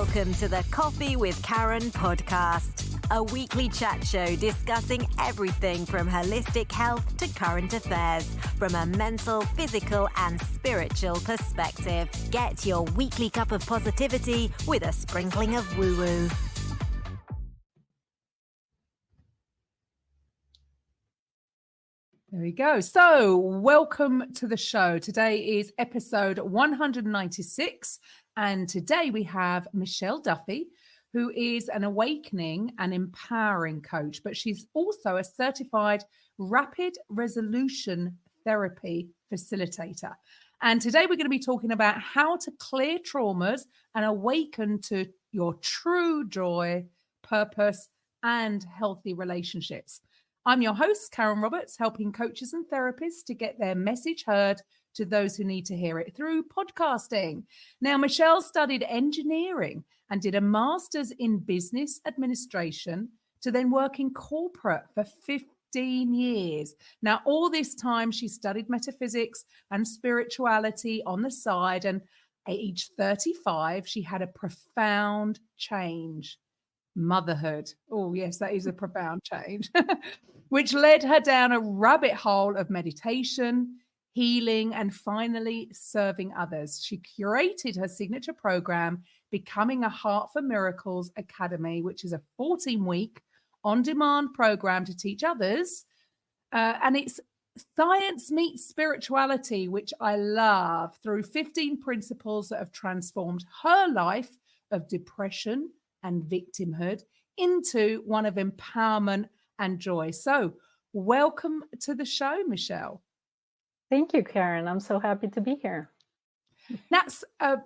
Welcome to the Coffee with Karen podcast, a weekly chat show discussing everything from holistic health to current affairs from a mental, physical, and spiritual perspective. Get your weekly cup of positivity with a sprinkling of woo-woo. There we go. So welcome to the show. Today is episode 196. And today we have Michelle Duffy, who is an awakening and empowering coach, but she's also a certified rapid resolution therapy facilitator. And today we're going to be talking about how to clear traumas and awaken to your true joy, purpose, and healthy relationships. I'm your host, Karen Roberts, helping coaches and therapists to get their message heard to those who need to hear it through podcasting. Now, Michelle studied engineering and did a master's in business administration to then work in corporate for 15 years. Now, all this time, she studied metaphysics and spirituality on the side. And at age 35, she had a profound change. Motherhood. Oh, yes, that is a profound change, which led her down a rabbit hole of meditation, healing, and finally serving others. She curated her signature program, Becoming a Heart for Miracles Academy, which is a 14-week on-demand program to teach others. And it's science meets spirituality, which I love, through 15 principles that have transformed her life of depression and victimhood into one of empowerment and joy. So welcome to the show, Michelle. Thank you, Karen. I'm so happy to be here. That's a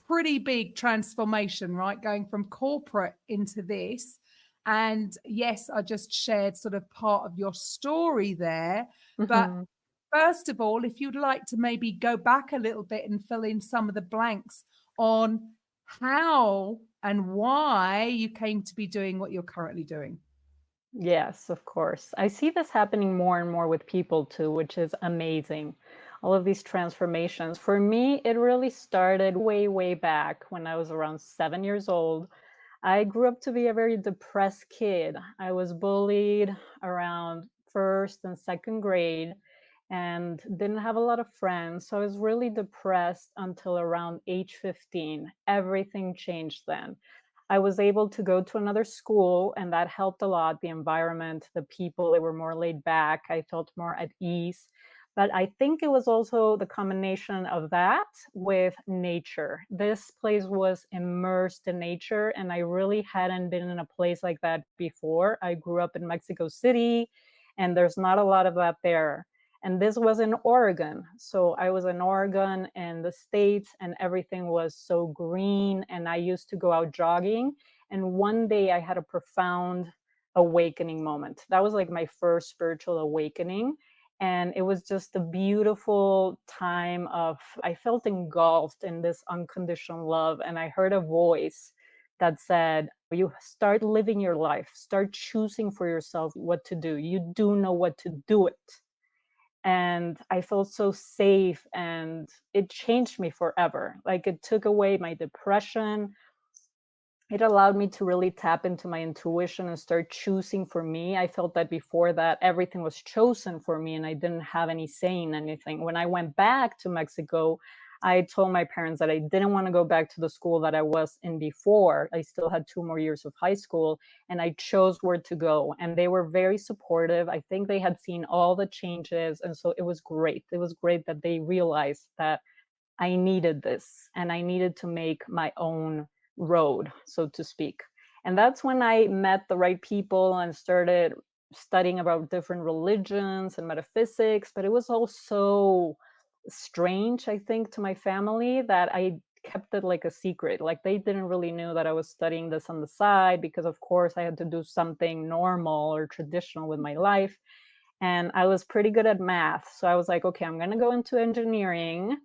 pretty big transformation, right? Going from corporate into this. And yes, I just shared sort of part of your story there. But first of all, if you'd like to maybe go back a little bit and fill in some of the blanks on how and why you came to be doing what you're currently doing. Yes, of course. I see this happening more and more with people too, which is amazing. All of these transformations. For me, it really started way, way back when I was around 7 years old. I grew up to be a very depressed kid. I was bullied around first and second grade and didn't have a lot of friends. So I was really depressed until around age 15. Everything changed then. I was able to go to another school, and that helped a lot. The environment, the people, they were more laid back. I felt more at ease. But I think it was also the combination of that with nature. This place was immersed in nature, and I really hadn't been in a place like that before. I grew up in Mexico City, and there's not a lot of that there. And this was in Oregon. So I was in Oregon and the States, and everything was so green. And I used to go out jogging. And one day I had a profound awakening moment. That was like my first spiritual awakening. And it was just a beautiful time of, I felt engulfed in this unconditional love. And I heard a voice that said, you start living your life, start choosing for yourself what to do. You do know what to do it. And I felt so safe, and it changed me forever. Like, it took away my depression. It allowed me to really tap into my intuition and start choosing for me. I felt that before that everything was chosen for me and I didn't have any say in anything. When I went back to Mexico, I told my parents that I didn't want to go back to the school that I was in before. I still had 2 more years of high school, and I chose where to go. And they were very supportive. I think they had seen all the changes. And so it was great. It was great that they realized that I needed this and I needed to make my own road, so to speak. And that's when I met the right people and started studying about different religions and metaphysics. But it was all so strange, I think, to my family that I kept it like a secret. Like, they didn't really know that I was studying this on the side because, of course, I had to do something normal or traditional with my life. And I was pretty good at math. So I was like, okay, I'm going to go into engineering.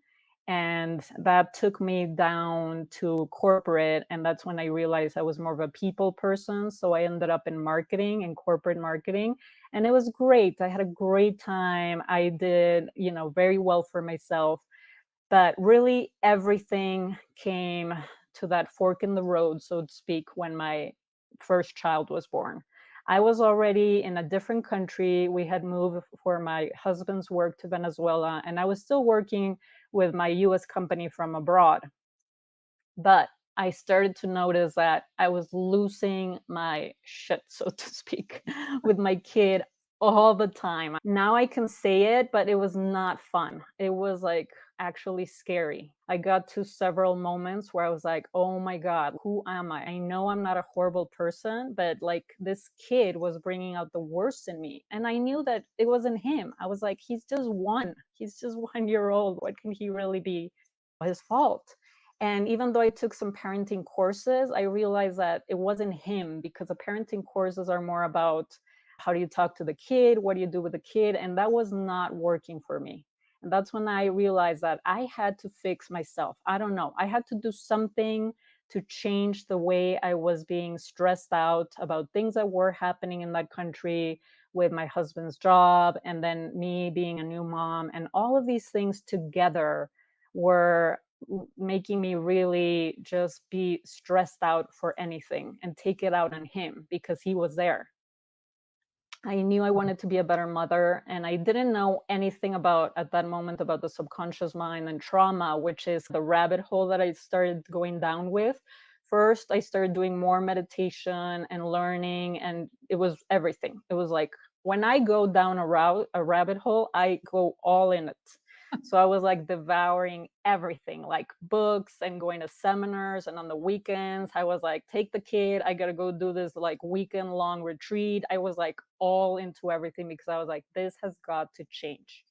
And that took me down to corporate. And that's when I realized I was more of a people person. So I ended up in marketing and corporate marketing. And it was great. I had a great time. I did, very well for myself. But really everything came to that fork in the road, so to speak, when my first child was born. I was already in a different country. We had moved for my husband's work to Venezuela, and I was still working with my US company from abroad. But I started to notice that I was losing my shit, so to speak, with my kid all the time. Now I can say it, but it was not fun. It was like actually scary. I got to several moments where I was like, oh my God, who am I? I know I'm not a horrible person, but like this kid was bringing out the worst in me. And I knew that it wasn't him. I was like, he's just one. He's just 1 year old. What can he really be his fault? And even though I took some parenting courses, I realized that it wasn't him, because the parenting courses are more about how do you talk to the kid, what do you do with the kid, and that was not working for me. And that's when I realized that I had to fix myself. I don't know. I had to do something to change the way I was being stressed out about things that were happening in that country with my husband's job, and then me being a new mom, and all of these things together were making me really just be stressed out for anything and take it out on him because he was there. I knew I wanted to be a better mother, and I didn't know anything about at that moment about the subconscious mind and trauma, which is the rabbit hole that I started going down with. First, I started doing more meditation and learning, and it was everything. It was like when I go down a rabbit hole, I go all in it. So I was like devouring everything, like books and going to seminars. And on the weekends, I was like, take the kid. I got to go do this like weekend long retreat. I was like all into everything because I was like, this has got to change.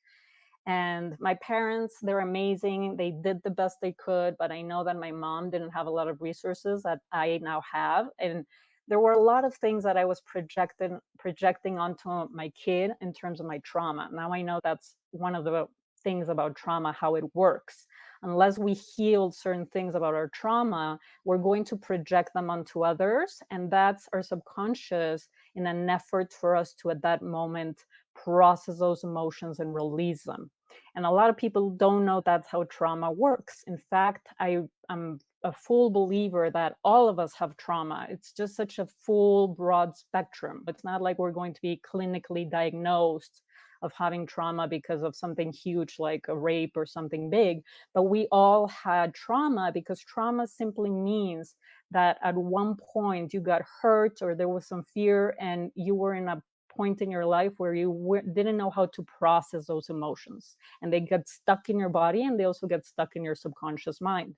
And my parents, they're amazing. They did the best they could, but I know that my mom didn't have a lot of resources that I now have. And there were a lot of things that I was projecting onto my kid in terms of my trauma. Now I know that's one of the things about trauma, how it works. Unless we heal certain things about our trauma, we're going to project them onto others. And that's our subconscious in an effort for us to, at that moment, process those emotions and release them. And a lot of people don't know that's how trauma works. In fact, I am a full believer that all of us have trauma. It's just such a full, broad spectrum. It's not like we're going to be clinically diagnosed of having trauma because of something huge like a rape or something big, but we all had trauma because trauma simply means that at one point you got hurt or there was some fear and you were in a point in your life where you didn't know how to process those emotions, and they get stuck in your body, and they also get stuck in your subconscious mind.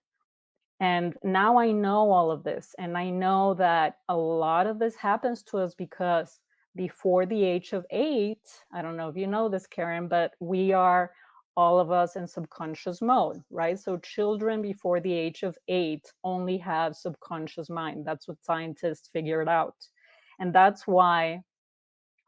And now I know all of this, and I know that a lot of this happens to us because before the age of 8, I don't know if you know this, Karen, but we are all of us in subconscious mode, right? So children before the age of 8 only have subconscious mind. That's what scientists figured out. And that's why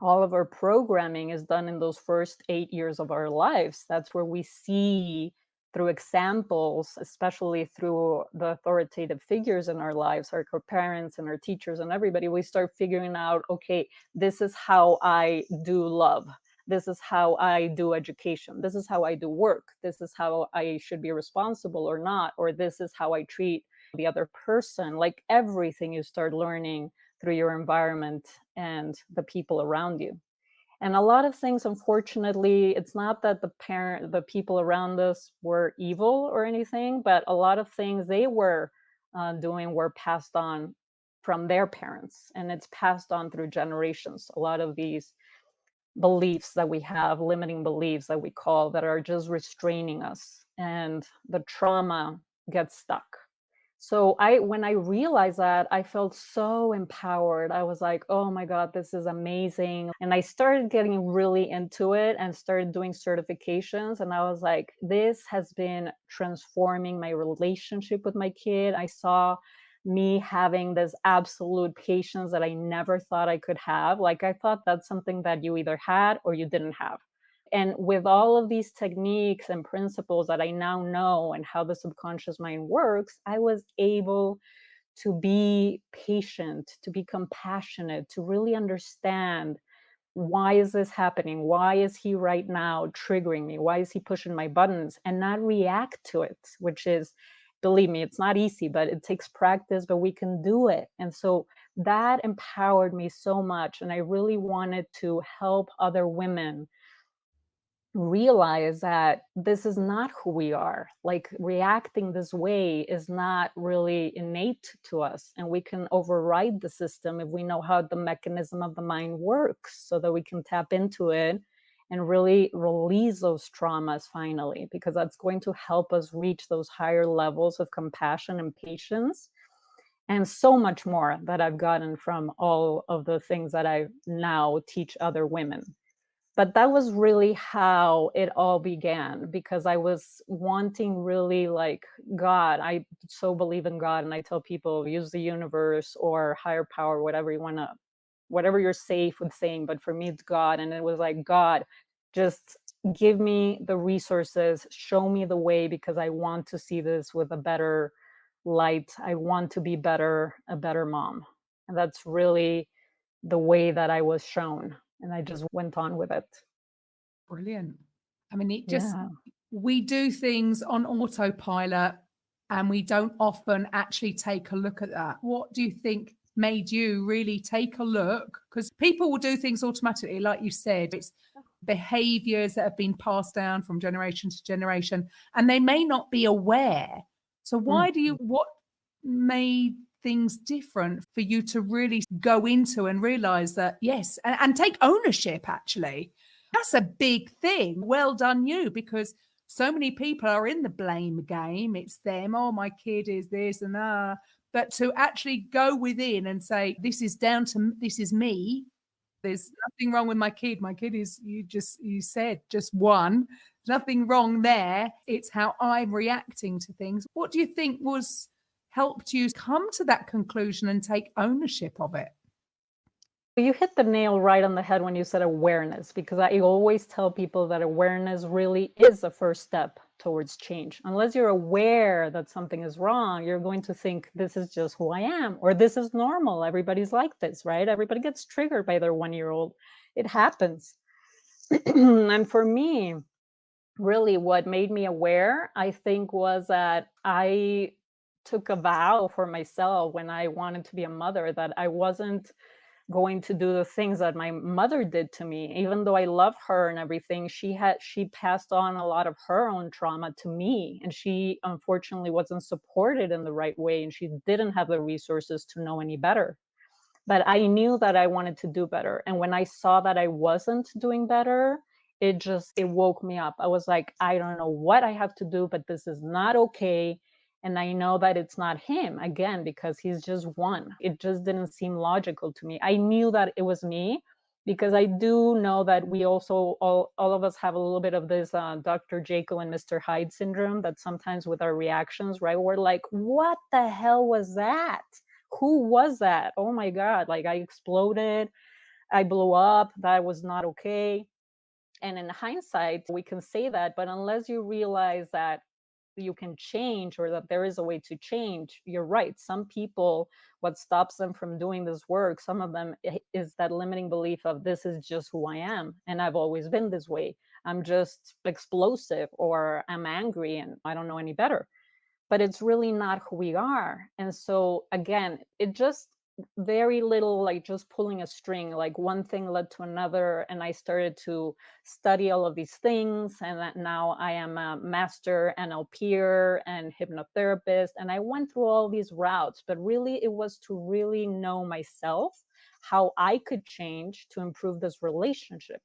all of our programming is done in those first 8 years of our lives. That's where we see through examples, especially through the authoritative figures in our lives, our parents and our teachers and everybody, we start figuring out, okay, this is how I do love. This is how I do education. This is how I do work. This is how I should be responsible or not, or this is how I treat the other person. Like everything you start learning through your environment and the people around you. And a lot of things, unfortunately, it's not that the people around us were evil or anything, but a lot of things they were doing were passed on from their parents, and it's passed on through generations. A lot of these beliefs that we have, limiting beliefs that we call, that are just restraining us, and the trauma gets stuck. So when I realized that, I felt so empowered. I was like, oh my God, this is amazing. And I started getting really into it and started doing certifications. And I was like, this has been transforming my relationship with my kid. I saw me having this absolute patience that I never thought I could have. Like, I thought that's something that you either had or you didn't have. And with all of these techniques and principles that I now know and how the subconscious mind works, I was able to be patient, to be compassionate, to really understand, why is this happening? Why is he right now triggering me? Why is he pushing my buttons? And not react to it, which is believe me, it's not easy, but it takes practice, but we can do it. And so that empowered me so much. And I really wanted to help other women realize that this is not who we are. Like reacting this way is not really innate to us. And we can override the system if we know how the mechanism of the mind works so that we can tap into it and really release those traumas finally, because that's going to help us reach those higher levels of compassion and patience and so much more that I've gotten from all of the things that I now teach other women. But that was really how it all began, because I was wanting really like God. I so believe in God, and I tell people use the universe or higher power, whatever you want to, whatever you're safe with saying. But for me, it's God. And it was like, God, just give me the resources, show me the way, because I want to see this with a better light. I want to be better, a better mom. And that's really the way that I was shown. And I just went on with it. Brilliant. I mean, it just, Yeah. we do things on autopilot and we don't often actually take a look at that. What do you think made you really take a look? Because people will do things automatically, like you said, it's behaviors that have been passed down from generation to generation, and they may not be aware. So why do you, what made things different for you to really go into and realize that, yes, and take ownership actually? That's a big thing. Well done, you, because so many people are in the blame game. It's them. Oh, my kid is this and that. But to actually go within and say, this is down to, this is me. There's nothing wrong with my kid. My kid is, you said just one. Nothing wrong there. It's how I'm reacting to things. What do you think was helped you come to that conclusion and take ownership of it? You hit the nail right on the head when you said awareness, because I always tell people that awareness really is the first step towards change. Unless you're aware that something is wrong, you're going to think this is just who I am, or this is normal. Everybody's like this, right? Everybody gets triggered by their 1-year-old. It happens. And for me, really what made me aware, I think, was that I took a vow for myself when I wanted to be a mother that I wasn't going to do the things that my mother did to me. Even though I love her and everything, she passed on a lot of her own trauma to me, and she unfortunately wasn't supported in the right way, and she didn't have the resources to know any better. But I knew that I wanted to do better, and when I saw that I wasn't doing better, it woke me up. I was like, I don't know what I have to do, but this is not okay. And I know that it's not him, again, because he's just one. It just didn't seem logical to me. I knew that it was me, because I do know that we also, all of us have a little bit of this Dr. Jekyll and Mr. Hyde syndrome, that sometimes with our reactions, right, we're like, what the hell was that? Who was that? Oh my God, like I exploded, I blew up, that was not okay. And in hindsight, we can say that, but unless you realize that you can change, or that there is a way to change, you're right. Some people, what stops them from doing this work, some of them, is that limiting belief of this is just who I am. And I've always been this way. I'm just explosive, or I'm angry and I don't know any better. But it's really not who we are. And so again, it just very little, like just pulling a string, like one thing led to another, and I started to study all of these things, and that now I am a master NLPer and hypnotherapist, and I went through all these routes. But really it was to really know myself, how I could change to improve this relationship.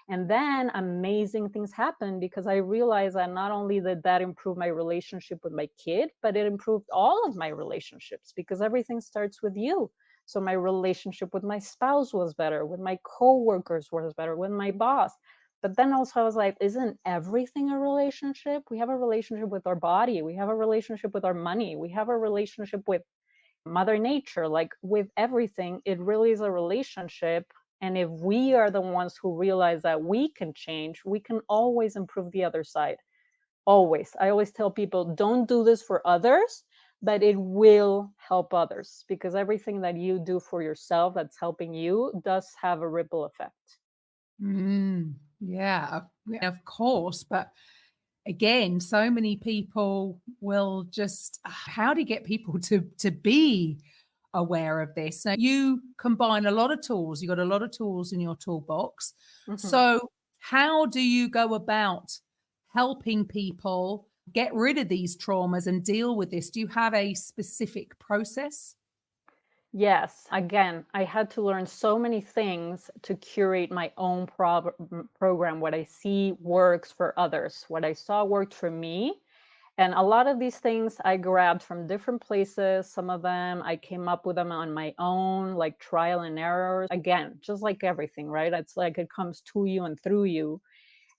And then amazing things happened, because I realized that not only did that improve my relationship with my kid, but it improved all of my relationships, because everything starts with you. So my relationship with my spouse was better, with my coworkers was better, with my boss. But then also I was like, isn't everything a relationship? We have a relationship with our body. We have a relationship with our money. We have a relationship with Mother Nature, like with everything. It really is a relationship. And if we are the ones who realize that we can change, we can always improve the other side. Always. I always tell people, don't do this for others, but it will help others, because everything that you do for yourself that's helping you does have a ripple effect. Yeah, of course. But again, so many people will just, how do you get people to be aware of this? Now, you combine a lot of tools. You got a lot of tools in your toolbox. So how do you go about helping people get rid of these traumas and deal with this? Do you have a specific process? Yes. Again, I had to learn so many things to curate my own program. What I see works for others, what I saw worked for me. And a lot of these things I grabbed from different places. Some of them I came up with them on my own, like trial and error. Again, just like everything, right? It's like it comes to you and through you.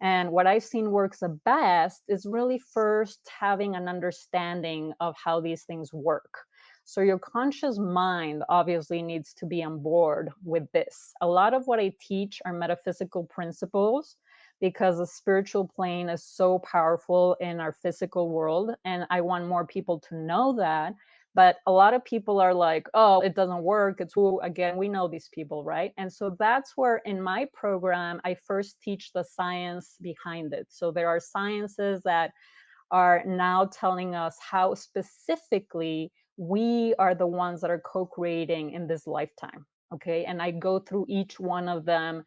And what I've seen works the best is really first having an understanding of how these things work. So your conscious mind obviously needs to be on board with this. A lot of what I teach are metaphysical principles because the spiritual plane is so powerful in our physical world. And I want more people to know that. But a lot of people are like, oh, it doesn't work. It's who, again, we know these people, right? And so that's where in my program, I first teach the science behind it. So there are sciences that are now telling us how specifically we are the ones that are co-creating in this lifetime. Okay. And I go through each one of them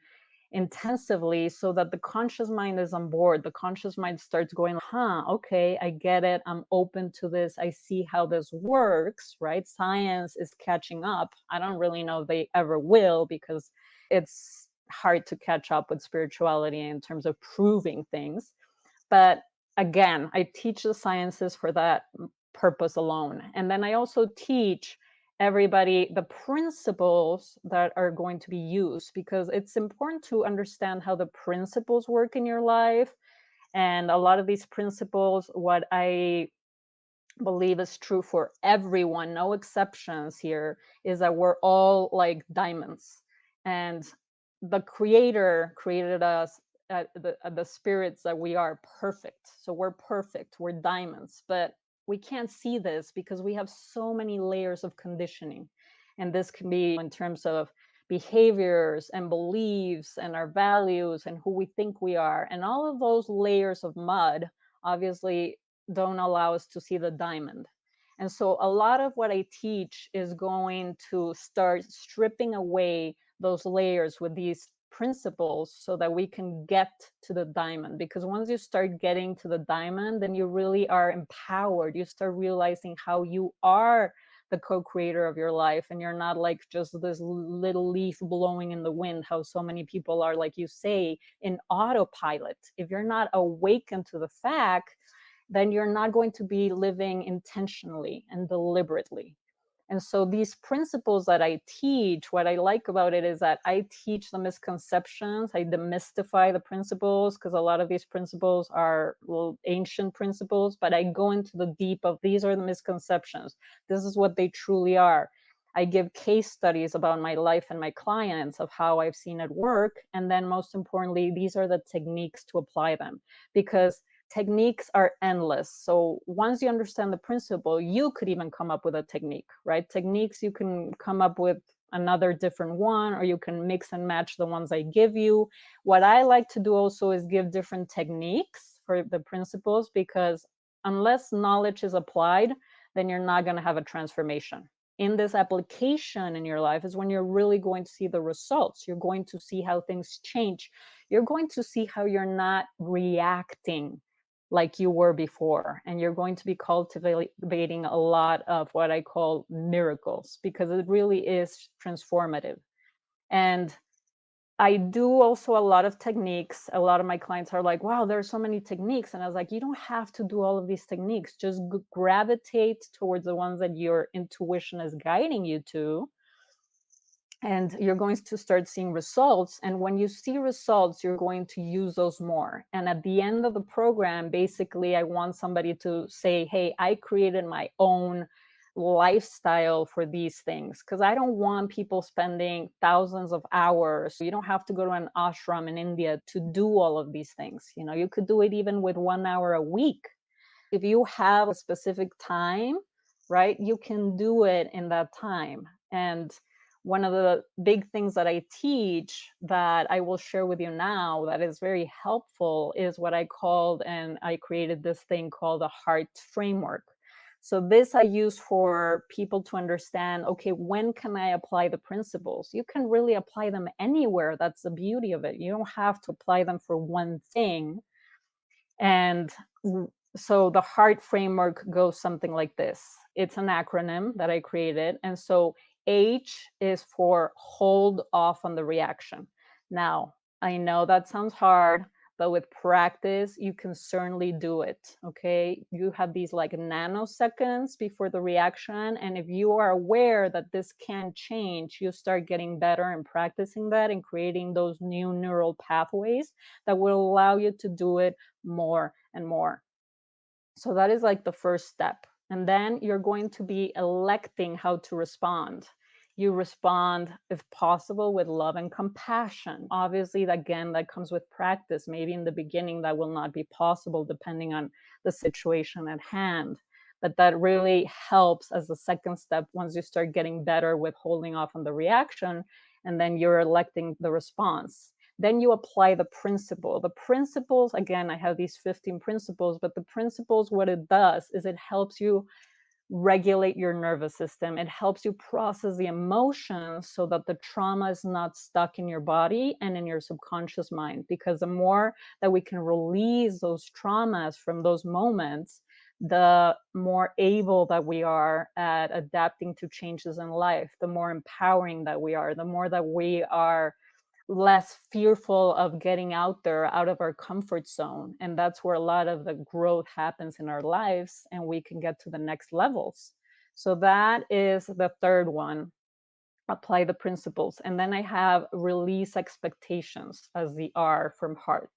intensively so that the conscious mind is on board. The conscious mind starts going, okay, I get it. I'm open to this. I see how this works, right? Science is catching up. I don't really know if they ever will because it's hard to catch up with spirituality in terms of proving things. But again, I teach the sciences for that purpose alone. And then I also teach everybody the principles that are going to be used because it's important to understand how the principles work in your life. And a lot of these principles, what I believe is true for everyone, no exceptions here, is that we're all like diamonds. And the creator created us, the spirits that we are perfect. So we're perfect, we're diamonds. But we can't see this because we have so many layers of conditioning. And this can be in terms of behaviors and beliefs and our values and who we think we are. And all of those layers of mud obviously don't allow us to see the diamond. And so a lot of what I teach is going to start stripping away those layers with these principles so that we can get to the diamond. Because once you start getting to the diamond, then you really are empowered. You start realizing how you are the co-creator of your life and you're not like just this little leaf blowing in the wind, how so many people are, like you say, in autopilot. If you're not awakened to the fact, then you're not going to be living intentionally and deliberately. And so these principles that I teach, what I like about it is that I teach the misconceptions, I demystify the principles, because a lot of these principles are ancient principles, but I go into the deep of these are the misconceptions. This is what they truly are. I give case studies about my life and my clients of how I've seen it work. And then most importantly, these are the techniques to apply them, because techniques are endless. So once you understand the principle, you could even come up with a technique, right? Techniques, you can come up with another different one, or you can mix and match the ones I give you. What I like to do also is give different techniques for the principles, because unless knowledge is applied, then you're not going to have a transformation. In this application in your life is when you're really going to see the results. You're going to see how things change. You're going to see how you're not reacting like you were before. And you're going to be cultivating a lot of what I call miracles, because it really is transformative. And I do also a lot of techniques. A lot of my clients are like, wow, there are so many techniques. And I was like, you don't have to do all of these techniques. Just gravitate towards the ones that your intuition is guiding you to. And you're going to start seeing results. And when you see results, you're going to use those more. And at the end of the program, basically, I want somebody to say, hey, I created my own lifestyle for these things, because I don't want people spending thousands of hours. You don't have to go to an ashram in India to do all of these things. You know, you could do it even with 1 hour a week. If you have a specific time, right, you can do it in that time. And one of the big things that I teach that I will share with you now that is very helpful is what I called, and I created this thing called the heart framework. So this I use for people to understand, okay, when can I apply the principles? You can really apply them anywhere. That's the beauty of it. You don't have to apply them for one thing. And so the heart framework goes something like this. It's an acronym that I created. And so H is for hold off on the reaction. Now, I know that sounds hard, but with practice, you can certainly do it. Okay. You have these like nanoseconds before the reaction. And if you are aware that this can change, you start getting better and practicing that and creating those new neural pathways that will allow you to do it more and more. So that is like the first step. And then you're going to be electing how to respond. You respond, if possible, with love and compassion. Obviously, again, that comes with practice. Maybe in the beginning that will not be possible depending on the situation at hand. But that really helps as a second step once you start getting better with holding off on the reaction, and then you're electing the response. Then you apply the principle. The principles, again, I have these 15 principles, but the principles, what it does is it helps you regulate your nervous system. It helps you process the emotions so that the trauma is not stuck in your body and in your subconscious mind. Because the more that we can release those traumas from those moments, the more able that we are at adapting to changes in life, the more empowering that we are, the more that we are less fearful of getting out there, out of our comfort zone. And that's where a lot of the growth happens in our lives, and we can get to the next levels. So that is the third one, apply the principles. And then I have release expectations as the R from heart.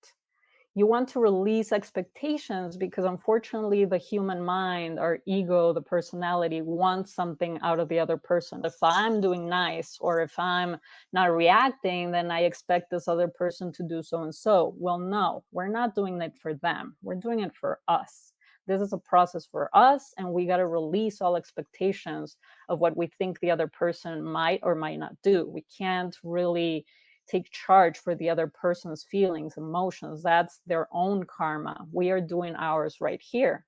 You want to release expectations because unfortunately the human mind, our ego, the personality wants something out of the other person. If I'm doing nice or if I'm not reacting, then I expect this other person to do so and so. Well, no, we're not doing it for them. We're doing it for us. This is a process for us, and we got to release all expectations of what we think the other person might or might not do. We can't really take charge for the other person's feelings, emotions. That's their own karma. We are doing ours right here.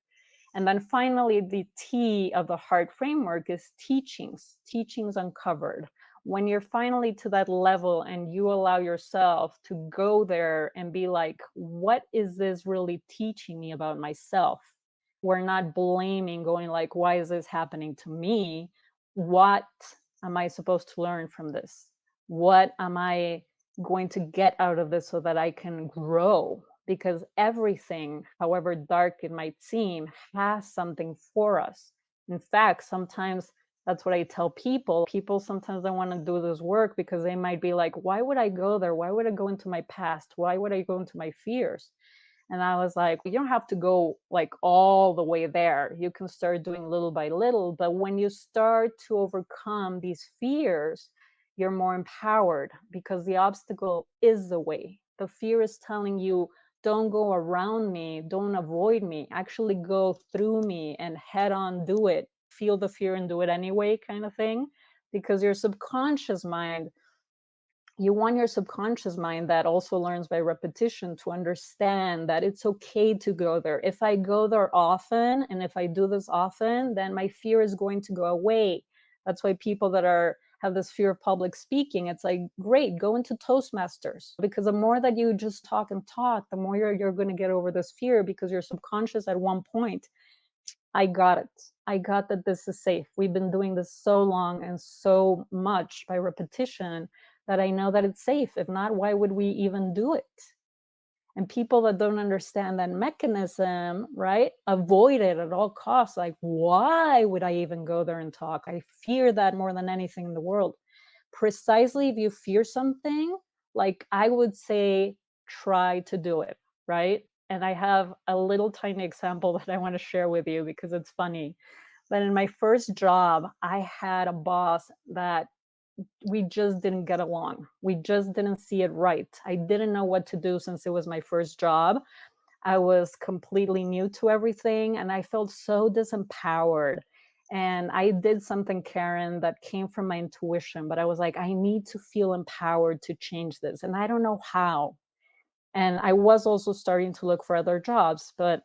And then finally, the T of the heart framework is teachings, teachings uncovered. When you're finally to that level and you allow yourself to go there and be like, what is this really teaching me about myself? We're not blaming, going like, why is this happening to me? What am I supposed to learn from this? What am I going to get out of this so that I can grow? Because everything, however dark it might seem, has something for us. In fact, sometimes that's what I tell people. People sometimes don't want to do this work because they might be like, why would I go there? Why would I go into my past? Why would I go into my fears? And I was like, you don't have to go like all the way there. You can start doing little by little. But when you start to overcome these fears, you're more empowered because the obstacle is the way. The fear is telling you, don't go around me, don't avoid me, actually go through me and head on do it. Feel the fear and do it anyway, kind of thing. Because your subconscious mind, you want your subconscious mind that also learns by repetition to understand that it's okay to go there. If I go there often and if I do this often, then my fear is going to go away. That's why people that have this fear of public speaking, it's like, great, go into Toastmasters. Because the more that you just talk and talk, the more you're going to get over this fear, because your subconscious at one point, I got it. I got that this is safe. We've been doing this so long and so much by repetition that I know that it's safe. If not, why would we even do it? And people that don't understand that mechanism, right, avoid it at all costs. Like, why would I even go there and talk? I fear that more than anything in the world. Precisely, if you fear something, like I would say, try to do it, right? And I have a little tiny example that I want to share with you because it's funny. But in my first job, I had a boss that we just didn't get along. We just didn't see it right. I didn't know what to do since it was my first job. I was completely new to everything and I felt so disempowered. And I did something, Karen, that came from my intuition, but I was like, I need to feel empowered to change this. And I don't know how. And I was also starting to look for other jobs, but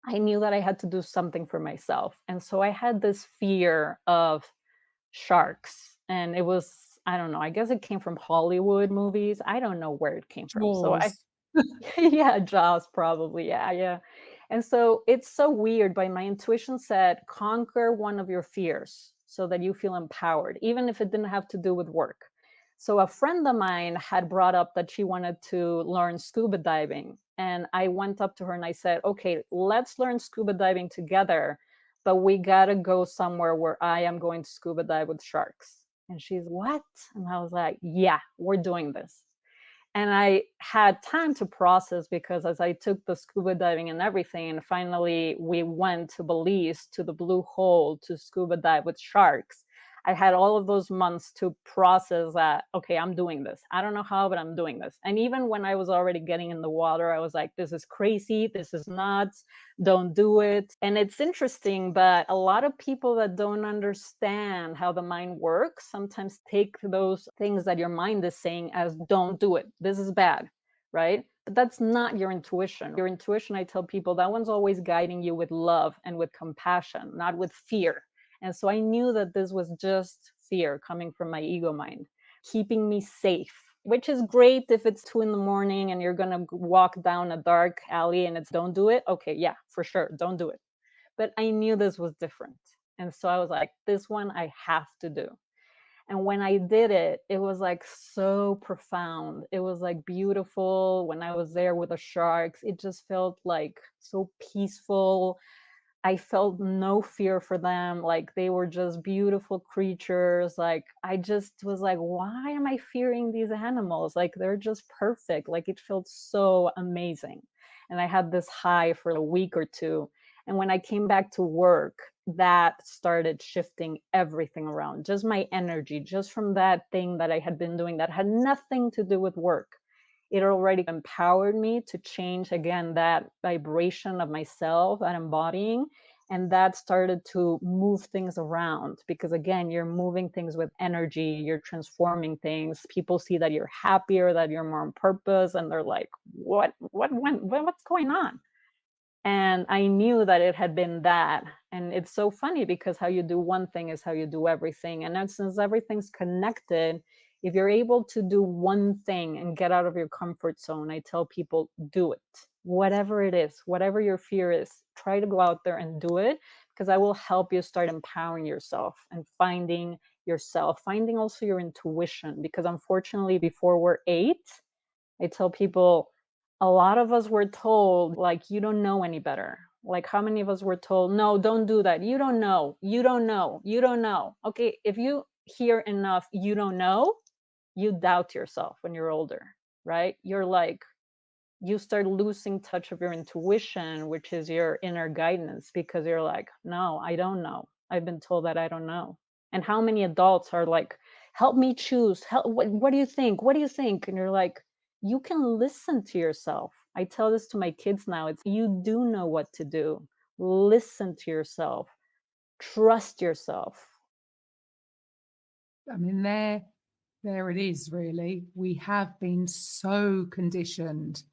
I knew that I had to do something for myself. And so I had this fear of sharks. And it was, I don't know, I guess it came from Hollywood movies. I don't know where it came from. So I, Jaws. yeah, Jaws probably. Yeah, yeah. And so it's so weird, but my intuition said conquer one of your fears so that you feel empowered, even if it didn't have to do with work. So a friend of mine had brought up that she wanted to learn scuba diving. And I went up to her and I said, okay, let's learn scuba diving together, but we got to go somewhere where I am going to scuba dive with sharks. And she's, what? And I was like, yeah, we're doing this. And I had time to process because as I took the scuba diving and everything, and finally we went to Belize to the Blue Hole to scuba dive with sharks. I had all of those months to process that, okay, I'm doing this. I don't know how, but I'm doing this. And even when I was already getting in the water, I was like, this is crazy. This is nuts. Don't do it. And it's interesting, but a lot of people that don't understand how the mind works sometimes take those things that your mind is saying as don't do it. This is bad, right? But that's not your intuition. Your intuition, I tell people, that one's always guiding you with love and with compassion, not with fear. And so I knew that this was just fear coming from my ego mind, keeping me safe, which is great if it's 2 in the morning and you're going to walk down a dark alley and it's don't do it. Okay, yeah, for sure, don't do it. But I knew this was different. And so I was like, this one I have to do. And when I did it, it was like so profound. It was like beautiful. When I was there with the sharks, it just felt like so peaceful. I felt no fear for them. Like they were just beautiful creatures. Like I just was like, why am I fearing these animals? Like they're just perfect. Like it felt so amazing. And I had this high for a week or two. And when I came back to work, that started shifting everything around, just my energy, just from that thing that I had been doing that had nothing to do with work. It already empowered me to change again that vibration of myself and embodying. And that started to move things around because again, you're moving things with energy, you're transforming things. People see that you're happier, that you're more on purpose, and they're like, what's going on? And I knew that it had been that. And it's so funny because how you do one thing is how you do everything. And since everything's connected, if you're able to do one thing and get out of your comfort zone, I tell people, do it. Whatever it is, whatever your fear is, try to go out there and do it because I will help you start empowering yourself and finding yourself, finding also your intuition. Because unfortunately, before we're 8, I tell people a lot of us were told, like, you don't know any better. Like, how many of us were told, no, don't do that. You don't know. You don't know. You don't know. Okay, if you hear enough, you don't know, you doubt yourself when you're older, right? You're like, you start losing touch of your intuition, which is your inner guidance, because you're like, no, I don't know. I've been told that I don't know. And how many adults are like, help me choose. Help, what do you think? What do you think? And you're like, you can listen to yourself. I tell this to my kids now. It's you do know what to do. Listen to yourself. Trust yourself. I mean, there it is, really. We have been so conditioned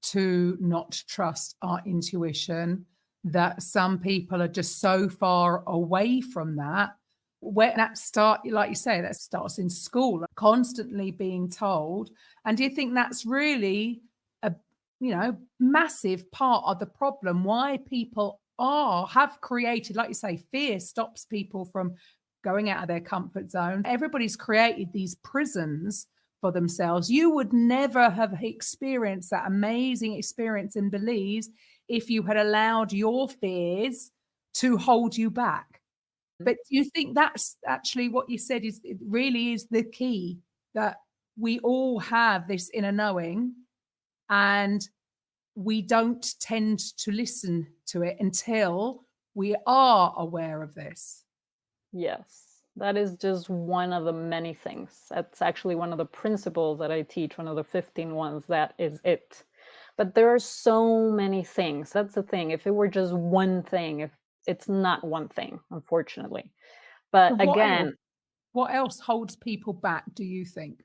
to not trust our intuition that some people are just so far away from that. When that start, like you say, that starts in school, constantly being told. And do you think that's really a massive part of the problem? Why people have created, like you say, fear stops people from going out of their comfort zone. Everybody's created these prisons for themselves. You would never have experienced that amazing experience in Belize if you had allowed your fears to hold you back. But do you think that's actually what you said is it really is the key, that we all have this inner knowing and we don't tend to listen to it until we are aware of this? Yes, that is just one of the many things. That's actually one of the principles that I teach, one of the 15 ones. That is it. But there are so many things. That's the thing. If it were just one thing, if It's not one thing, unfortunately. So But again, what else holds people back, do you think?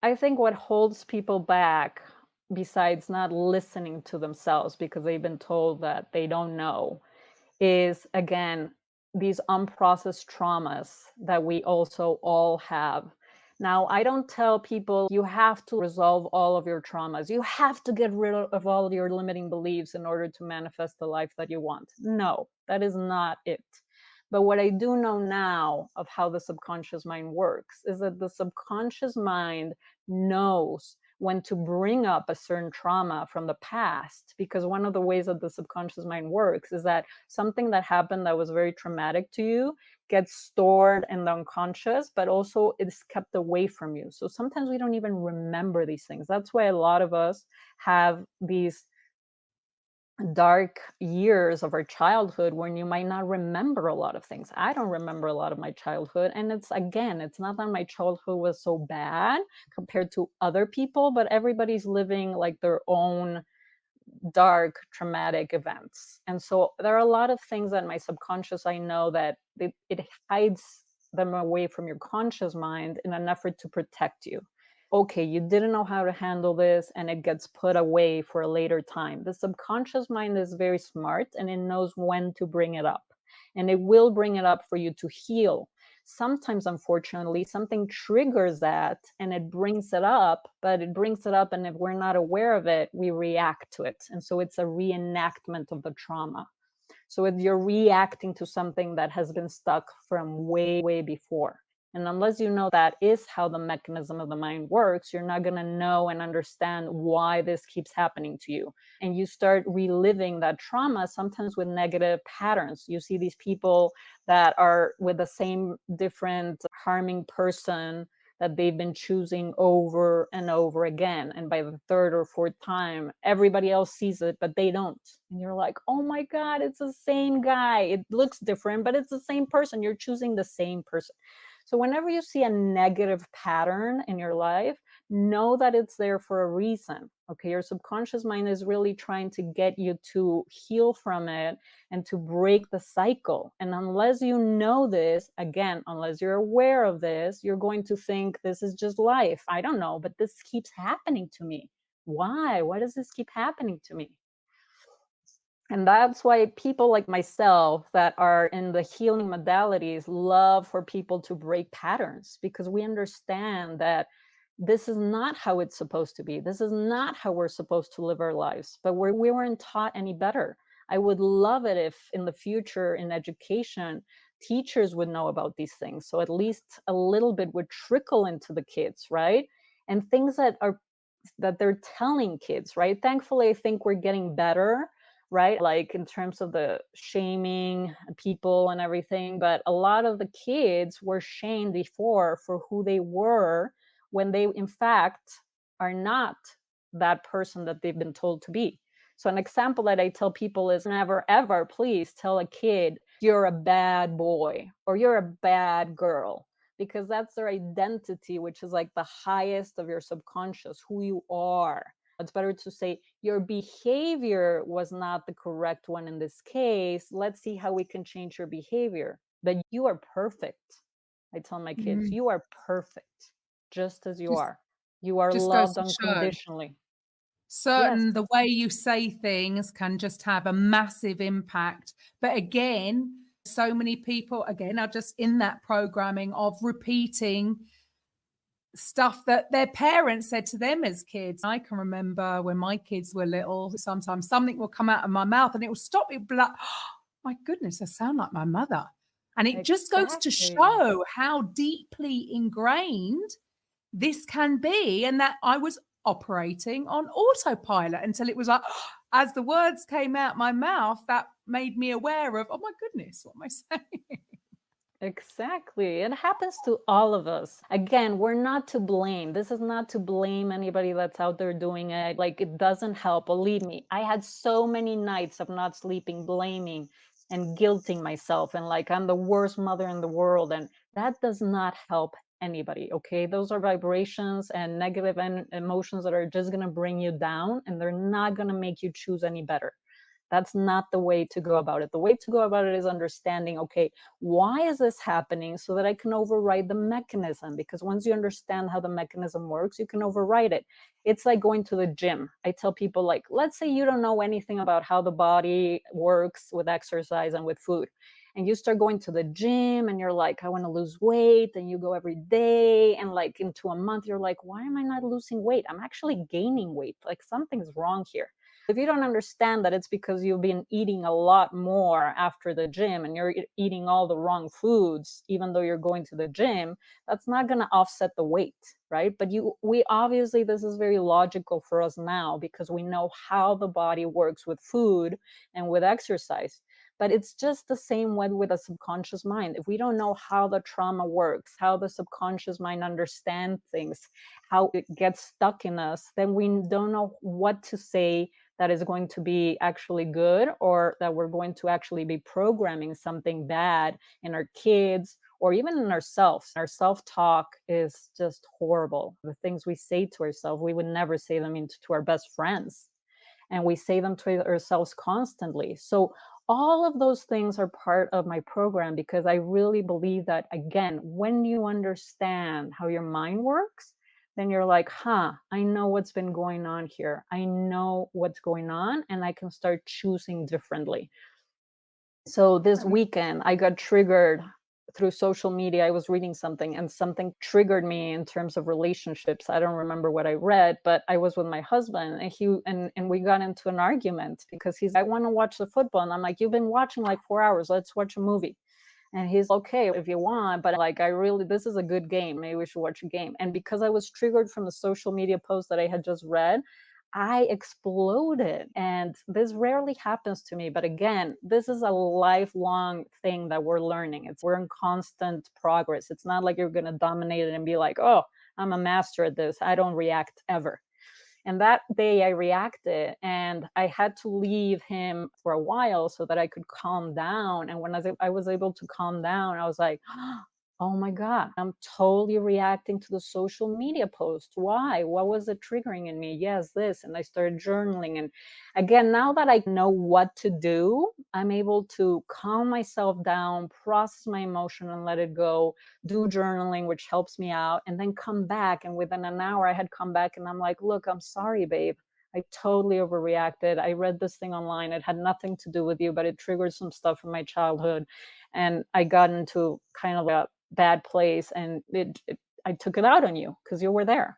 I think what holds people back, besides not listening to themselves because they've been told that they don't know, is again these unprocessed traumas that we also all have. Now, I don't tell people you have to resolve all of your traumas. You have to get rid of all of your limiting beliefs in order to manifest the life that you want. No, that is not it. But what I do know now of how the subconscious mind works is that the subconscious mind knows when to bring up a certain trauma from the past, because one of the ways that the subconscious mind works is that something that happened that was very traumatic to you gets stored in the unconscious, but also it's kept away from you. So sometimes we don't even remember these things. That's why a lot of us have these dark years of our childhood when you might not remember a lot of things. I don't remember a lot of my childhood. And it's again, it's not that my childhood was so bad compared to other people, but everybody's living like their own dark traumatic events. And so there are a lot of things that my subconscious, I know that it hides them away from your conscious mind in an effort to protect you. Okay, you didn't know how to handle this and it gets put away for a later time. The subconscious mind is very smart and it knows when to bring it up. And it will bring it up for you to heal. Sometimes, unfortunately, something triggers that and it brings it up, but it brings it up, and if we're not aware of it, we react to it. And so it's a reenactment of the trauma. So if you're reacting to something that has been stuck from way, way before. And unless you know that is how the mechanism of the mind works, you're not going to know and understand why this keeps happening to you. And you start reliving that trauma, sometimes with negative patterns. You see these people that are with the same different harming person that they've been choosing over and over again. And by the third or fourth time, everybody else sees it, but they don't. And you're like, oh my God, it's the same guy. It looks different, but it's the same person. You're choosing the same person. So whenever you see a negative pattern in your life, know that it's there for a reason. Okay, your subconscious mind is really trying to get you to heal from it and to break the cycle. And unless you know this, again, unless you're aware of this, you're going to think this is just life. I don't know, but this keeps happening to me. Why? Why does this keep happening to me? And that's why people like myself that are in the healing modalities love for people to break patterns, because we understand that this is not how it's supposed to be. This is not how we're supposed to live our lives, but we weren't taught any better. I would love it if in the future in education, teachers would know about these things. So at least a little bit would trickle into the kids, right? And things that they're telling kids, right? Thankfully, I think we're getting better, right? Like in terms of the shaming people and everything. But a lot of the kids were shamed before for who they were when they, in fact, are not that person that they've been told to be. So, an example that I tell people is never, ever, please tell a kid, you're a bad boy or you're a bad girl, because that's their identity, which is like the highest of your subconscious, who you are. It's better to say your behavior was not the correct one in this case. Let's see how we can change your behavior. But you are perfect. I tell my kids, Mm, you are perfect just as you just are. You are just goes loved to show unconditionally. Yes, certain the way you say things can just have a massive impact. But again, so many people again are just in that programming of repeating stuff that their parents said to them as kids. I can remember when my kids were little, sometimes something will come out of my mouth and it will stop me. Like, oh, my goodness, I sound like my mother. And it just goes to exactly. show how deeply ingrained this can be, and that I was operating on autopilot until it was like, as the words came out my mouth, that made me aware of, oh my goodness, what am I saying? Exactly. It happens to all of us. Again, we're not to blame. This is not to blame anybody that's out there doing it. Like, it doesn't help. Believe me, I had so many nights of not sleeping, blaming and guilting myself, and like, I'm the worst mother in the world. And that does not help anybody. Okay. Those are vibrations and negative emotions that are just going to bring you down, and they're not going to make you choose any better. That's not the way to go about it. The way to go about it is understanding, okay, why is this happening, so that I can override the mechanism? Because once you understand how the mechanism works, you can override it. It's like going to the gym. I tell people, like, let's say you don't know anything about how the body works with exercise and with food. And you start going to the gym and you're like, I want to lose weight. And you go every day. And like into a month, you're like, why am I not losing weight? I'm actually gaining weight. Like something's wrong here. If you don't understand that it's because you've been eating a lot more after the gym and you're eating all the wrong foods, even though you're going to the gym, that's not going to offset the weight, right? But we obviously, this is very logical for us now because we know how the body works with food and with exercise. But it's just the same way with a subconscious mind. If we don't know how the trauma works, how the subconscious mind understands things, how it gets stuck in us, then we don't know what to say that is going to be actually good, or that we're going to actually be programming something bad in our kids or even in ourselves. Our self-talk is just horrible. The things we say to ourselves, we would never say them to our best friends. And we say them to ourselves constantly. So all of those things are part of my program, because I really believe that, again, when you understand how your mind works, then you're like, I know what's been going on here. I know what's going on, and I can start choosing differently. So this weekend, I got triggered through social media. I was reading something and something triggered me in terms of relationships. I don't remember what I read, but I was with my husband and we got into an argument because I want to watch the football. And I'm like, you've been watching like 4 hours. Let's watch a movie. And he's okay if you want, but like, this is a good game. Maybe we should watch a game. And because I was triggered from the social media post that I had just read, I exploded. And this rarely happens to me. But again, this is a lifelong thing that we're learning. We're in constant progress. It's not like you're going to dominate it and be like, oh, I'm a master at this. I don't react ever. And that day I reacted and I had to leave him for a while so that I could calm down. And when I was able to calm down, I was like, oh my God, I'm totally reacting to the social media post. Why? What was it triggering in me? Yes, this. And I started journaling. And again, now that I know what to do, I'm able to calm myself down, process my emotion and let it go, do journaling, which helps me out, and then come back. And within an hour, I had come back and I'm like, look, I'm sorry, babe. I totally overreacted. I read this thing online. It had nothing to do with you, but it triggered some stuff from my childhood. And I got into kind of a bad place and I took it out on you because you were there.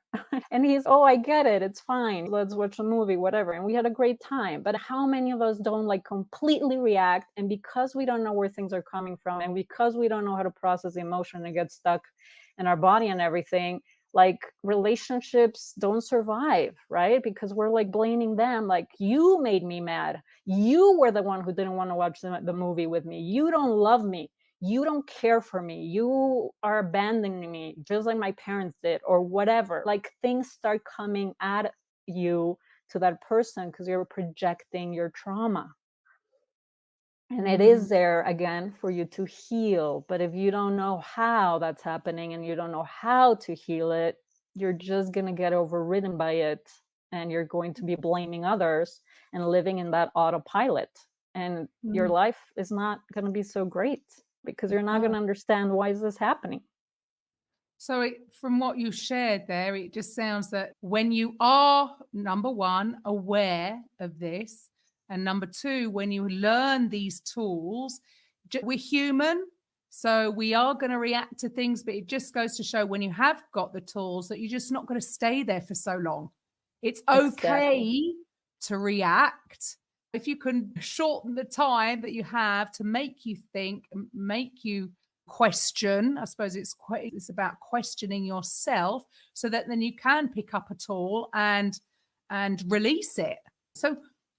And he's, oh, I get it. It's fine. Let's watch a movie, whatever. And we had a great time. But how many of us don't like completely react? And because we don't know where things are coming from, and because we don't know how to process the emotion and get stuck in our body and everything, like relationships don't survive, right? Because we're like blaming them, like, you made me mad. You were the one who didn't want to watch the movie with me. You don't love me. You don't care for me. You are abandoning me, just like my parents did, or whatever. Like things start coming at you to that person because you're projecting your trauma. And it is there again for you to heal. But if you don't know how that's happening and you don't know how to heal it, you're just going to get overridden by it. And you're going to be blaming others and living in that autopilot. And your life is not going to be so great because you're not going to understand, why is this happening? So from what you shared there, it just sounds that when you are, number one, aware of this, and number two, when you learn these tools, we're human. So we are going to react to things, but it just goes to show when you have got the tools that you're just not going to stay there for so long. It's okay to react. If you can shorten the time that you have to make you think, make you question, I suppose it's about questioning yourself so that then you can pick up a tool and release it. So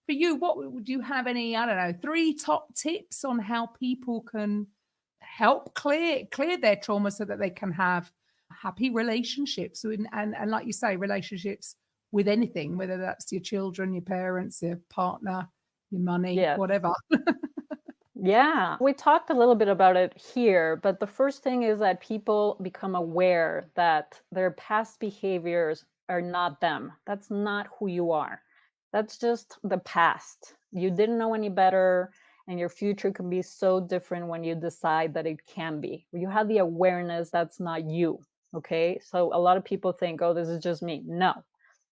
for you, what would you have any, I don't know, 3 top tips on how people can help clear their trauma so that they can have happy relationships and like you say, relationships with anything, whether that's your children, your parents, your partner, your money, whatever. Yeah, we talked a little bit about it here, but the first thing is that people become aware that their past behaviors are not them. That's not who you are. That's just the past. You didn't know any better, and your future can be so different when you decide that it can be. You have the awareness that's not you. Okay. So a lot of people think, oh, this is just me. No.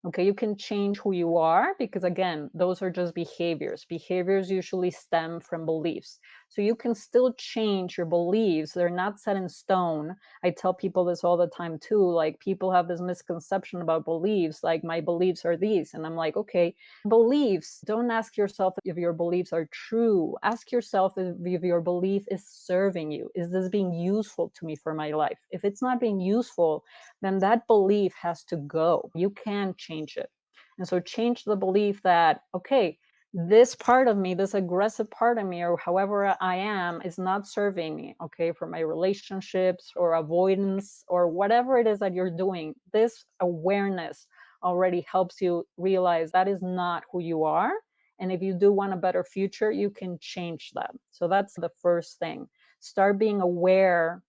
Okay, you can change who you are because, again, those are just behaviors. Behaviors usually stem from beliefs. So you can still change your beliefs. They're not set in stone. I tell people this all the time too. Like, people have this misconception about beliefs, like, my beliefs are these. And I'm like, okay, beliefs, don't ask yourself if your beliefs are true. Ask yourself if your belief is serving you. Is this being useful to me for my life? If it's not being useful, then that belief has to go. You can change it. And so change the belief that, okay, this part of me, this aggressive part of me, or however I am, is not serving me, okay, for my relationships or avoidance or whatever it is that you're doing. This awareness already helps you realize that is not who you are. And if you do want a better future, you can change that. So that's the first thing. Start being aware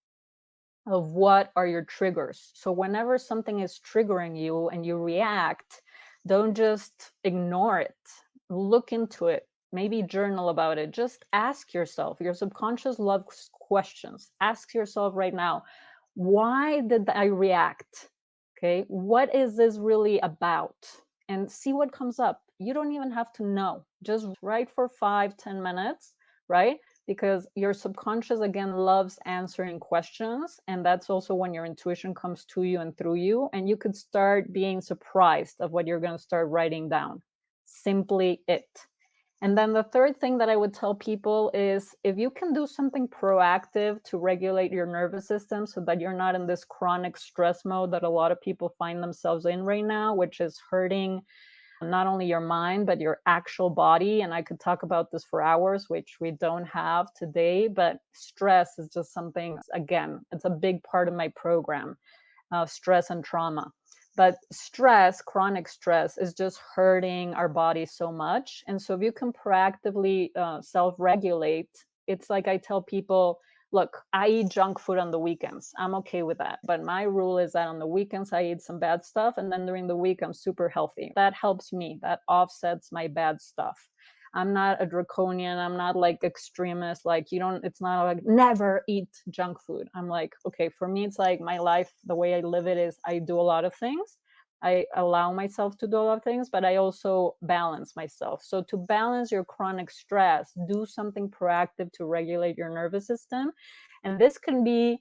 of what are your triggers. So whenever something is triggering you and you react, don't just ignore it. Look into it. Maybe journal about it. Just ask yourself. Your subconscious loves questions. Ask yourself right now, why did I react? Okay, what is this really about? And see what comes up. You don't even have to know. Just write for 5-10 minutes, right? Because your subconscious, again, loves answering questions. And that's also when your intuition comes to you and through you. And you could start being surprised of what you're going to start writing down. Simply it. And then the third thing that I would tell people is, if you can do something proactive to regulate your nervous system so that you're not in this chronic stress mode that a lot of people find themselves in right now, which is hurting not only your mind, but your actual body. And I could talk about this for hours, which we don't have today, but stress is just something, again, it's a big part of my program, stress and trauma. But stress, chronic stress, is just hurting our body so much. And so if you can proactively self-regulate, it's like I tell people, look, I eat junk food on the weekends. I'm okay with that. But my rule is that on the weekends, I eat some bad stuff. And then during the week, I'm super healthy. That helps me. That offsets my bad stuff. I'm not a draconian. I'm not like extremist. Like, it's not like never eat junk food. I'm like, okay, for me, it's like my life, the way I live it is I do a lot of things. I allow myself to do a lot of things, but I also balance myself. So to balance your chronic stress, do something proactive to regulate your nervous system. And this can be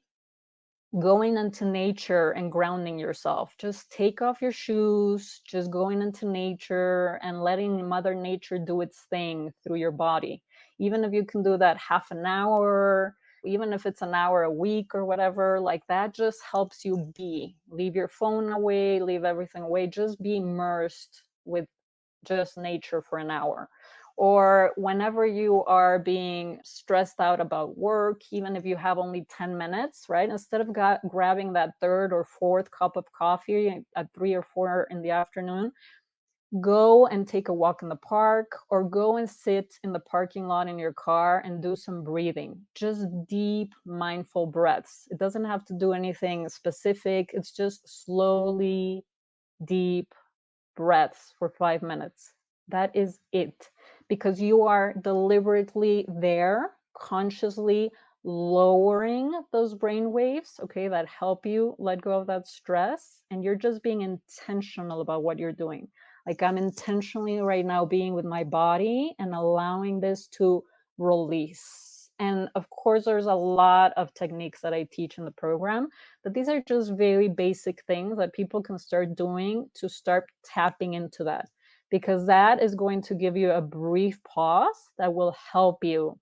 going into nature and grounding yourself. Just take off your shoes, just going into nature and letting Mother Nature do its thing through your body. Even if you can do that half an hour, even if it's an hour a week or whatever, like that just helps you leave your phone away, leave everything away, just be immersed with just nature for an hour. Or whenever you are being stressed out about work, even if you have only 10 minutes, right? Instead of grabbing that third or fourth cup of coffee at 3 or 4 in the afternoon, go and take a walk in the park, or go and sit in the parking lot in your car and do some breathing. Just deep, mindful breaths. It doesn't have to do anything specific. It's just slowly, deep breaths for 5 minutes. That is it. Because you are deliberately there, consciously lowering those brain waves, okay, that help you let go of that stress. And you're just being intentional about what you're doing. Like, I'm intentionally right now being with my body and allowing this to release. And of course, there's a lot of techniques that I teach in the program, but these are just very basic things that people can start doing to start tapping into that, because that is going to give you a brief pause that will help you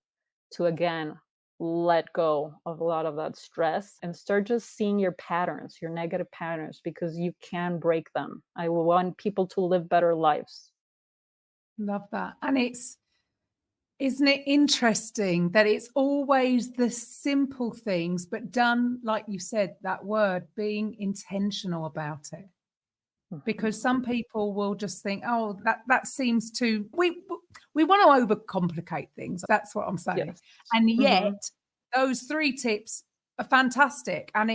to, again, let go of a lot of that stress and start just seeing your patterns, your negative patterns, because you can break them. I want people to live better lives. Love that. And isn't it interesting that it's always the simple things, but done, like you said, that word, being intentional about it. Because some people will just think, oh, that seems too, we want to overcomplicate things. That's what I'm saying. Yes. And yet those 3 tips are fantastic, and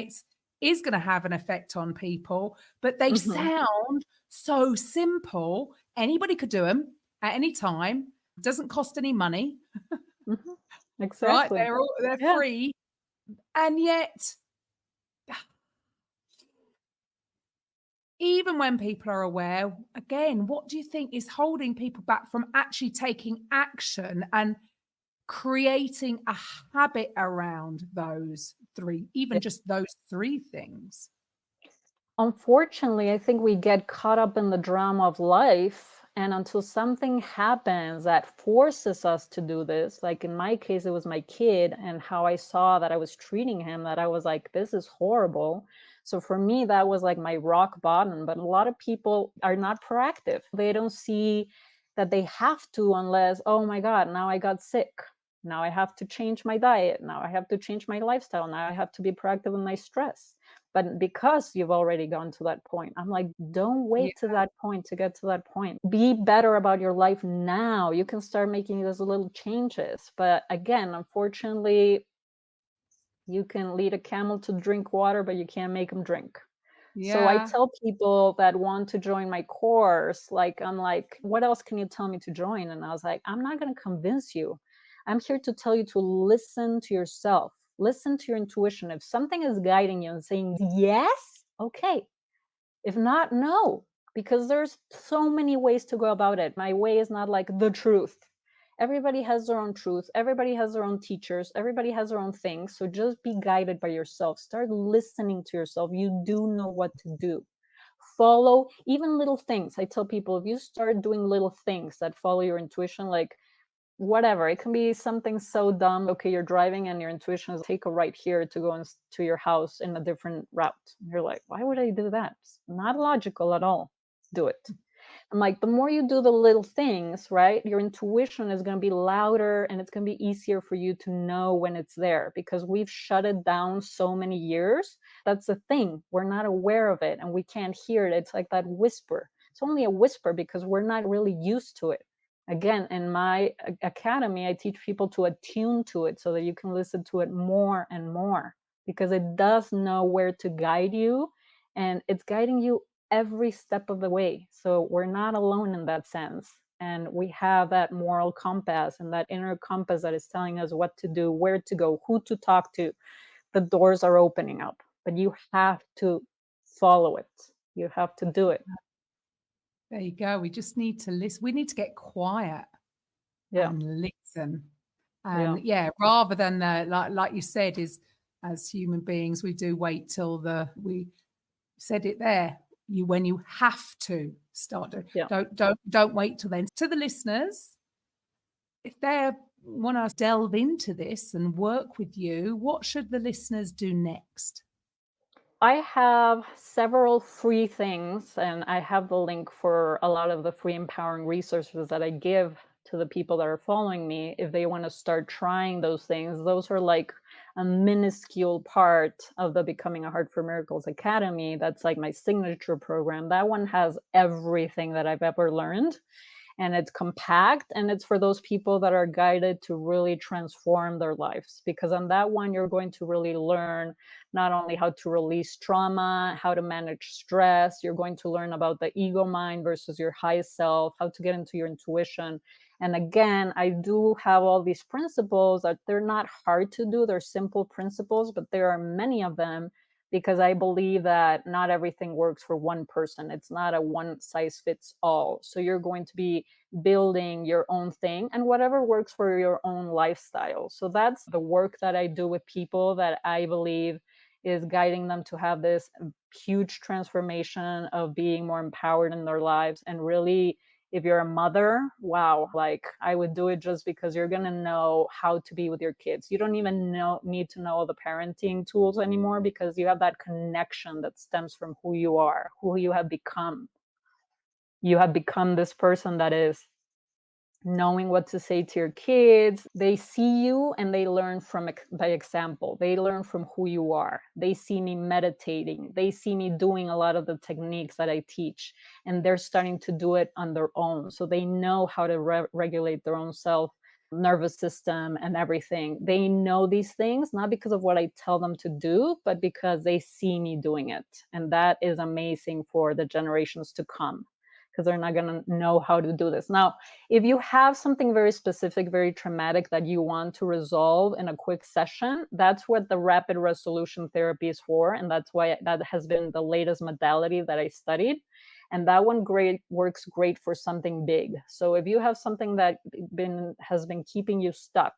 is going to have an effect on people, but they sound so simple. Anybody could do them at any time, Doesn't cost any money, Mhm. right? Exactly. They're Yeah. free, and yet even when people are aware, again, what do you think is holding people back from actually taking action and creating a habit around those three, even just those three things? Unfortunately, I think we get caught up in the drama of life. And until something happens that forces us to do this, like in my case, it was my kid and how I saw that I was treating him, that I was like, this is horrible. So for me, that was like my rock bottom. But a lot of people are not proactive. They don't see that they have to, unless, oh my God, now I got sick. Now I have to change my diet. Now I have to change my lifestyle. Now I have to be proactive in my stress. But because you've already gone to that point, I'm like, don't Yeah, wait to that point to get to that point. Be better about your life now. You can start making those little changes. But again, unfortunately, you can lead a camel to drink water, but you can't make them drink. So I yeah, tell people that want to join my course, like, I'm like, what else can you tell me to join? And I was like, I'm not going to convince you. I'm here to tell you to listen to yourself, listen to your intuition. If something is guiding you and saying yes, okay. If not, no, because there's so many ways to go about it. My way is not like the truth. Everybody has their own truth. Everybody has their own teachers. Everybody has their own things. So just be guided by yourself. Start listening to yourself. You do know what to do. Follow even little things. I tell people, if you start doing little things that follow your intuition, like whatever, it can be something so dumb. Okay, you're driving and your intuition is take a right here to go to your house in a different route. You're like, why would I do that? It's not logical at all. Do it. I'm like, the more you do the little things, right, your intuition is going to be louder and it's going to be easier for you to know when it's there, because we've shut it down so many years. That's the thing. We're not aware of it and we can't hear it. It's like that whisper. It's only a whisper because we're not really used to it. Again, in my academy, I teach people to attune to it so that you can listen to it more and more, because it does know where to guide you, and it's guiding you every step of the way. So we're not alone in that sense. And we have that moral compass and that inner compass that is telling us what to do, where to go, who to talk to. The doors are opening up, but you have to follow it. You have to do it. there you go. We just need to listen. We need to get quiet Yeah. and listen. Yeah. And yeah, rather than like you said, is as human beings, we do wait till we said it there. You when you have to start doing. Yeah. Don't wait till then. To the listeners, if they want to delve into this and work with you, what should the listeners do next? I have several free things, and I have the link for a lot of the free empowering resources that I give to the people that are following me if they want to start trying those things. Those are like a minuscule part of the Becoming a Heart for Miracles Academy. That's like my signature program. That one has everything that I've ever learned, and it's compact, and it's for those people that are guided to really transform their lives, because on that one you're going to really learn not only how to release trauma, how to manage stress, you're going to learn about the ego mind versus your high self, how to get into your intuition. And again, I do have all these principles that they're not hard to do, they're simple principles, but there are many of them, because I believe that not everything works for one person. It's not a one size fits all. So you're going to be building your own thing and whatever works for your own lifestyle. So that's the work that I do with people that I believe is guiding them to have this huge transformation of being more empowered in their lives. And really, if you're a mother, wow, like I would do it just because you're going to know how to be with your kids. You don't even need to know the parenting tools anymore, because you have that connection that stems from who you are, who you have become. You have become this person that is knowing what to say to your kids. They see you and they learn from by example. They learn from who you are. They see me meditating. They see me doing a lot of the techniques that I teach, and they're starting to do it on their own. So they know how to regulate their own self, nervous system, and everything. They know these things not because of what I tell them to do, but because they see me doing it. And that is amazing for the generations to come, because they're not going to know how to do this. Now, if you have something very specific, very traumatic that you want to resolve in a quick session, that's what the rapid resolution therapy is for. And that's why that has been the latest modality that I studied. And that one works great for something big. So if you have something that has been keeping you stuck,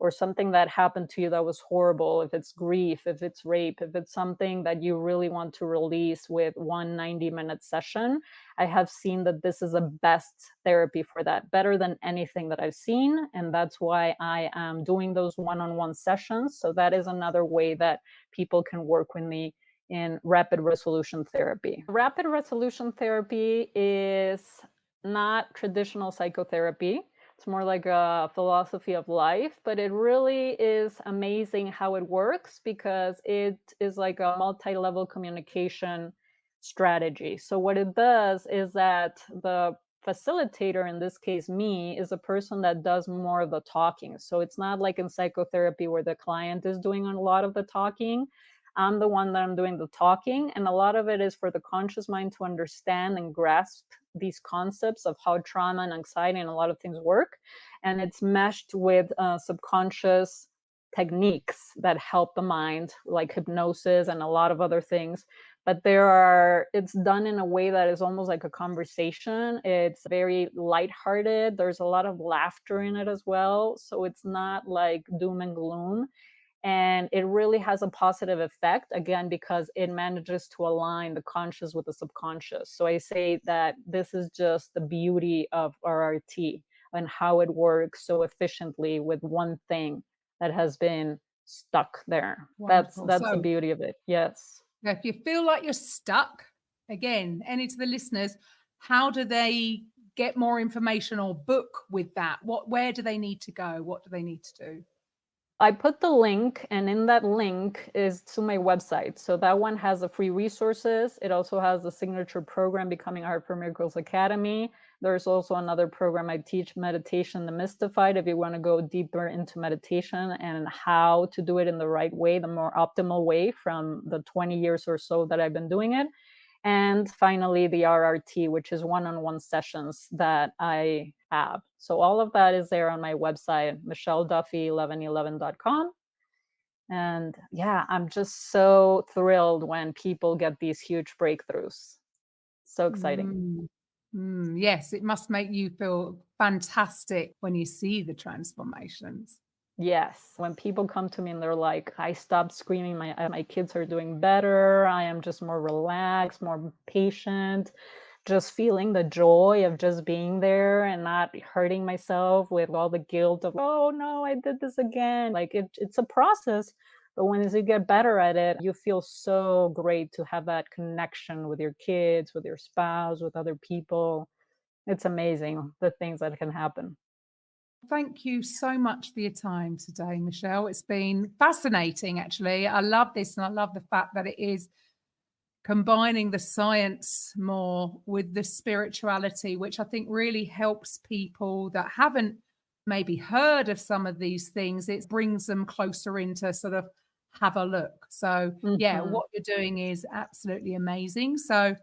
or something that happened to you that was horrible, if it's grief, if it's rape, if it's something that you really want to release with 1 90-minute session, I have seen that this is a best therapy for that, better than anything that I've seen. And that's why I am doing those one-on-one sessions. So that is another way that people can work with me in rapid resolution therapy. Rapid resolution therapy is not traditional psychotherapy. It's more like a philosophy of life, but it really is amazing how it works, because it is like a multi-level communication strategy. So what it does is that the facilitator, in this case me, is a person that does more of the talking. So it's not like in psychotherapy where the client is doing a lot of the talking. I'm the one that I'm doing the talking, and a lot of it is for the conscious mind to understand and grasp these concepts of how trauma and anxiety and a lot of things work. And it's meshed with subconscious techniques that help the mind, like hypnosis and a lot of other things. But it's done in a way that is almost like a conversation. It's very lighthearted. There's a lot of laughter in it as well. So it's not like doom and gloom. And it really has a positive effect, again, because it manages to align the conscious with the subconscious. So I say that this is just the beauty of RRT and how it works so efficiently with one thing that has been stuck there. Wonderful. That's the beauty of it. Yes. If you feel like you're stuck, again, any to the listeners, how do they get more information or book with that? Where do they need to go? What do they need to do? I put the link, and in that link is to my website. So that one has the free resources. It also has the signature program, Becoming Art for Miracles Academy. There's also another program I teach, Meditation Demystified, if you want to go deeper into meditation and how to do it in the right way, the more optimal way from the 20 years or so that I've been doing it. And finally, the RRT, which is one-on-one sessions that I have. So all of that is there on my website, michelleduffy1111.com. And yeah, I'm just so thrilled when people get these huge breakthroughs. So exciting. Yes, it must make you feel fantastic when you see the transformations. Yes. When people come to me and they're like, I stopped screaming, my kids are doing better, I am just more relaxed, more patient, just feeling the joy of just being there and not hurting myself with all the guilt of, oh no, I did this again. Like it's a process, but as you get better at it, you feel so great to have that connection with your kids, with your spouse, with other people. It's amazing the things that can happen. Thank you so much for your time today, Michelle. It's been fascinating, actually. I love this, and I love the fact that it is combining the science more with the spirituality, which I think really helps people that haven't maybe heard of some of these things. It brings them closer in to sort of have a look. So, yeah, what you're doing is absolutely amazing. So,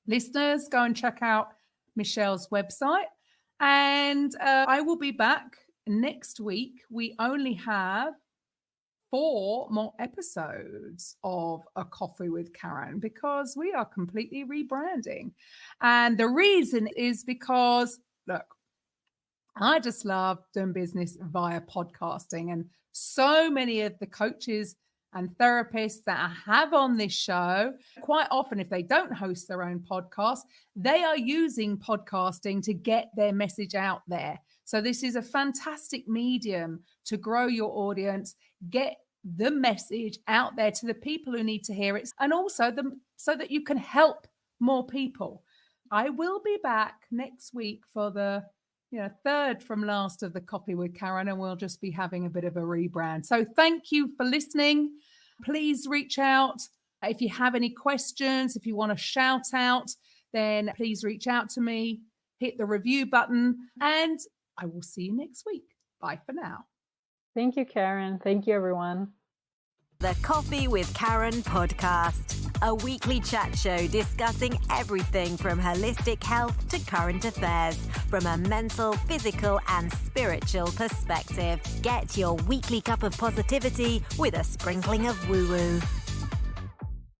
listeners, go and check out Michelle's website. And I will be back next week. We only have 4 more episodes of A Coffee with Karen because we are completely rebranding. And the reason is because, look, I just love doing business via podcasting. And so many of the coaches and therapists that I have on this show, quite often, if they don't host their own podcast, they are using podcasting to get their message out there. So this is a fantastic medium to grow your audience, get the message out there to the people who need to hear it, and also so that you can help more people. I will be back next week for the third from last of the Coffee with Karen, and we'll just be having a bit of a rebrand. So thank you for listening. Please reach out if you have any questions. If you want to shout out, then please reach out to me. Hit the review button, and I will see you next week. Bye for now. Thank you, Karen. Thank you, everyone. The Coffee with Karen podcast. a weekly chat show discussing everything from holistic health to current affairs from a mental, physical, and spiritual perspective. Get your weekly cup of positivity with a sprinkling of woo-woo.